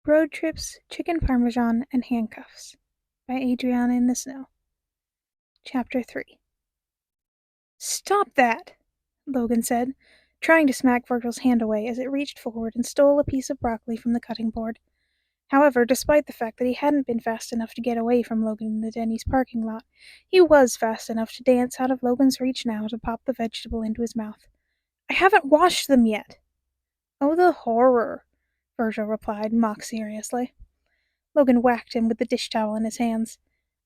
Road Trips, Chicken Parmesan, and Handcuffs by Adriana in the Snow. Chapter 3. Stop that! Logan said, trying to smack Virgil's hand away as it reached forward and stole a piece of broccoli from the cutting board. However, despite the fact that he hadn't been fast enough to get away from Logan in the Denny's parking lot, he was fast enough to dance out of Logan's reach now to pop the vegetable into his mouth. I haven't washed them yet! Oh, the horror! Virgil replied, mock seriously. Logan whacked him with the dish towel in his hands.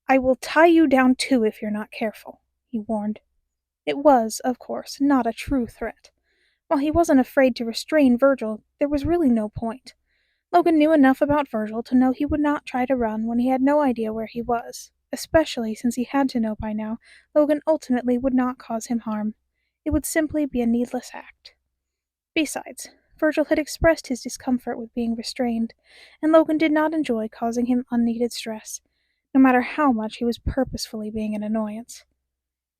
I will tie you down too if you're not careful, he warned. It was, of course, not a true threat. While he wasn't afraid to restrain Virgil, there was really no point. Logan knew enough about Virgil to know he would not try to run when he had no idea where he was, especially since he had to know by now Logan ultimately would not cause him harm. It would simply be a needless act. Besides, Virgil had expressed his discomfort with being restrained, and Logan did not enjoy causing him unneeded stress, no matter how much he was purposefully being an annoyance.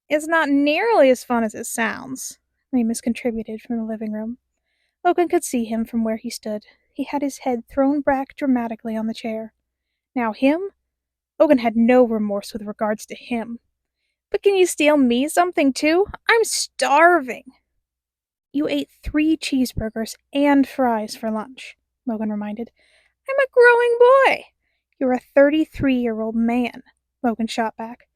It's not nearly as fun as it sounds, Remus contributed from the living room. Logan could see him from where he stood. He had his head thrown back dramatically on the chair. Now him? Logan had no remorse with regards to him. But can you steal me something too? I'm starving. You ate 3 cheeseburgers and fries for lunch, Logan reminded. I'm a growing boy. You're a 33-year-old man, Logan shot back.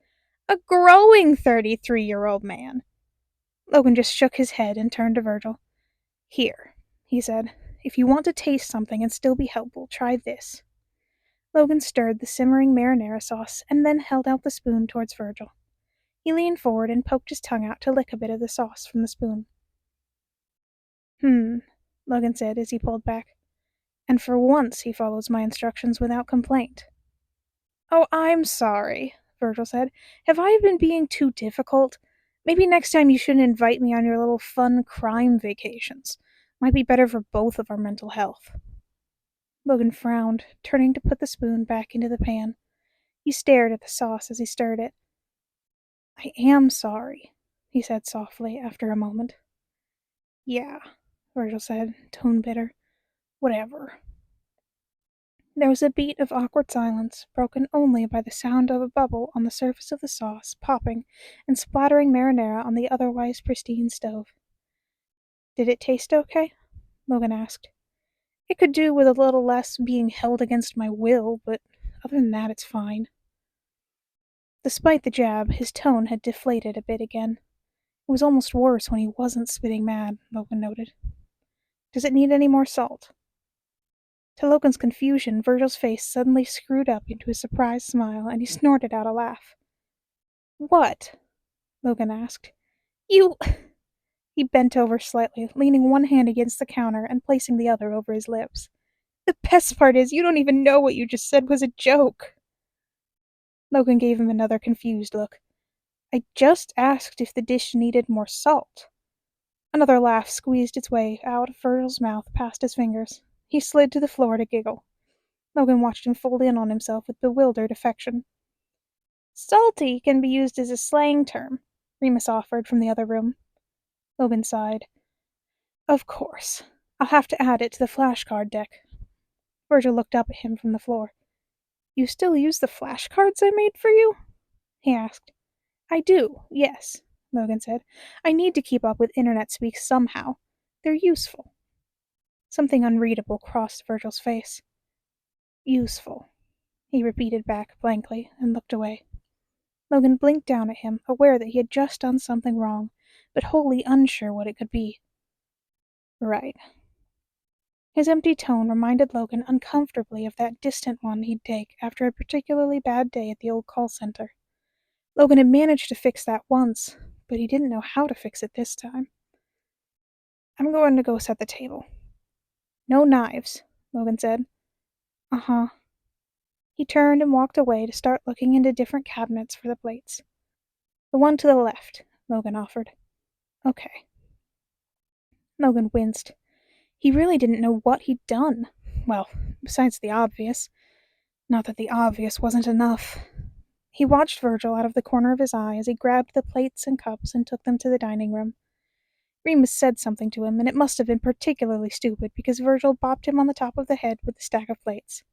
A growing 33-year-old man. Logan just shook his head and turned to Virgil. Here, he said. If you want to taste something and still be helpful, try this. Logan stirred the simmering marinara sauce and then held out the spoon towards Virgil. He leaned forward and poked his tongue out to lick a bit of the sauce from the spoon. Logan said as he pulled back. And for once he follows my instructions without complaint. Oh, I'm sorry, Virgil said. Have I been being too difficult? Maybe next time you shouldn't invite me on your little fun crime vacations. Might be better for both of our mental health. Logan frowned, turning to put the spoon back into the pan. He stared at the sauce as he stirred it. I am sorry, he said softly after a moment. Yeah, Virgil said, tone bitter. Whatever. There was a beat of awkward silence, broken only by the sound of a bubble on the surface of the sauce popping and splattering marinara on the otherwise pristine stove. Did it taste okay? Logan asked. It could do with a little less being held against my will, but other than that, it's fine. Despite the jab, his tone had deflated a bit again. It was almost worse when he wasn't spitting mad, Logan noted. Does it need any more salt? To Logan's confusion, Virgil's face suddenly screwed up into a surprised smile, and he snorted out a laugh. What? Logan asked. You... He bent over slightly, leaning one hand against the counter and placing the other over his lips. The best part is you don't even know what you just said was a joke. Logan gave him another confused look. I just asked if the dish needed more salt. Another laugh squeezed its way out of Virgil's mouth past his fingers. He slid to the floor to giggle. Logan watched him fold in on himself with bewildered affection. Salty can be used as a slang term, Remus offered from the other room. Logan sighed. Of course. I'll have to add it to the flashcard deck. Virgil looked up at him from the floor. You still use the flashcards I made for you? He asked. I do, yes, Logan said. I need to keep up with internet speak somehow. They're useful. Something unreadable crossed Virgil's face. Useful, he repeated back blankly and looked away. Logan blinked down at him, aware that he had just done something wrong, but wholly unsure what it could be. Right. His empty tone reminded Logan uncomfortably of that distant one he'd take after a particularly bad day at the old call center. Logan had managed to fix that once, but he didn't know how to fix it this time. I'm going to go set the table. No knives, Logan said. Uh-huh. He turned and walked away to start looking into different cabinets for the plates. The one to the left, Logan offered. Okay. Logan winced. He really didn't know what he'd done. Well, besides the obvious. Not that the obvious wasn't enough. He watched Virgil out of the corner of his eye as he grabbed the plates and cups and took them to the dining room. Remus said something to him, and it must have been particularly stupid because Virgil bopped him on the top of the head with the stack of plates.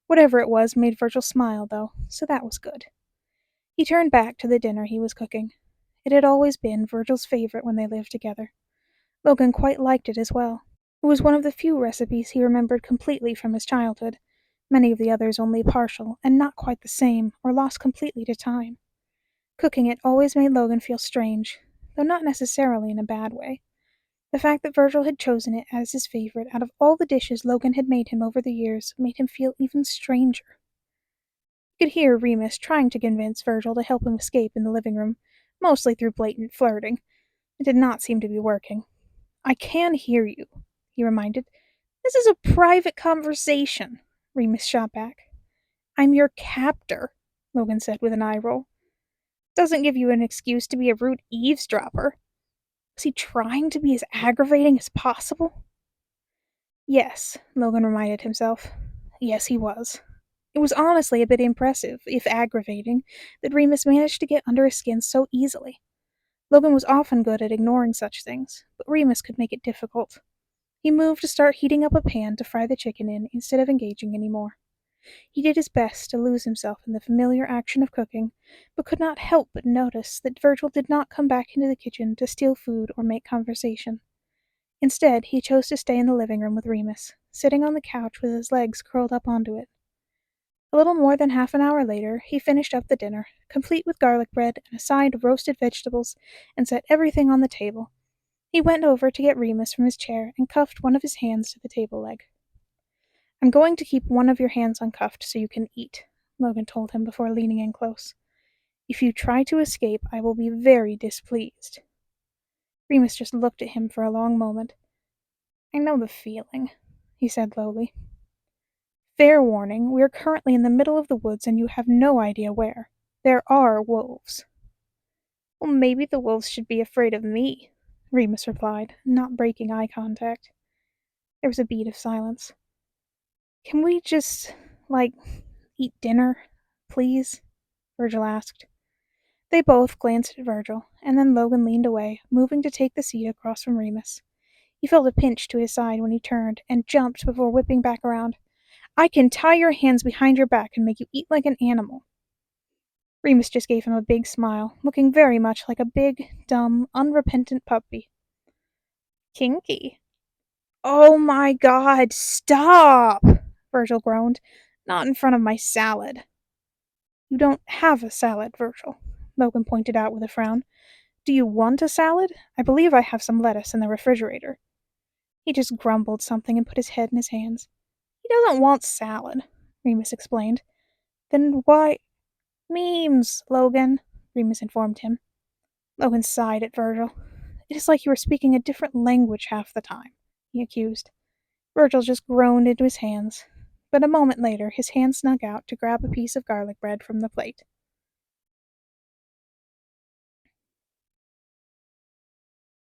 Whatever it was made Virgil smile, though, so that was good. He turned back to the dinner he was cooking. It had always been Virgil's favorite when they lived together. Logan quite liked it as well. It was one of the few recipes he remembered completely from his childhood, many of the others only partial, and not quite the same, or lost completely to time. Cooking it always made Logan feel strange, though not necessarily in a bad way. The fact that Virgil had chosen it as his favorite out of all the dishes Logan had made him over the years made him feel even stranger. He could hear Remus trying to convince Virgil to help him escape in the living room, mostly through blatant flirting. It did not seem to be working. "I can hear you," he reminded. "This is a private conversation," Remus shot back. "I'm your captor," Logan said with an eye roll. "Doesn't give you an excuse to be a rude eavesdropper." Was he trying to be as aggravating as possible? Yes, Logan reminded himself. Yes, he was. It was honestly a bit impressive, if aggravating, that Remus managed to get under his skin so easily. Logan was often good at ignoring such things, but Remus could make it difficult. He moved to start heating up a pan to fry the chicken in instead of engaging any more. He did his best to lose himself in the familiar action of cooking, but could not help but notice that Virgil did not come back into the kitchen to steal food or make conversation. Instead, he chose to stay in the living room with Remus, sitting on the couch with his legs curled up onto it. A little more than half an hour later, he finished up the dinner, complete with garlic bread and a side of roasted vegetables, and set everything on the table. He went over to get Remus from his chair and cuffed one of his hands to the table leg. "I'm going to keep one of your hands uncuffed so you can eat," Logan told him before leaning in close. "If you try to escape, I will be very displeased." Remus just looked at him for a long moment. "I know the feeling," he said lowly. "Fair warning, we are currently in the middle of the woods and you have no idea where. There are wolves." "Well, maybe the wolves should be afraid of me," Remus replied, not breaking eye contact. There was a beat of silence. "Can we just, eat dinner, please?" Virgil asked. They both glanced at Virgil, and then Logan leaned away, moving to take the seat across from Remus. He felt a pinch to his side when he turned, and jumped before whipping back around. "I can tie your hands behind your back and make you eat like an animal." Remus just gave him a big smile, looking very much like a big, dumb, unrepentant puppy. "Kinky." "Oh my God, stop!" Virgil groaned. "Not in front of my salad." "You don't have a salad, Virgil," Logan pointed out with a frown. "Do you want a salad? I believe I have some lettuce in the refrigerator." He just grumbled something and put his head in his hands. "He doesn't want salad," Remus explained. "Then why—" "Memes, Logan," Remus informed him. Logan sighed at Virgil. "It is like you were speaking a different language half the time," he accused. Virgil just groaned into his hands, but a moment later his hand snuck out to grab a piece of garlic bread from the plate.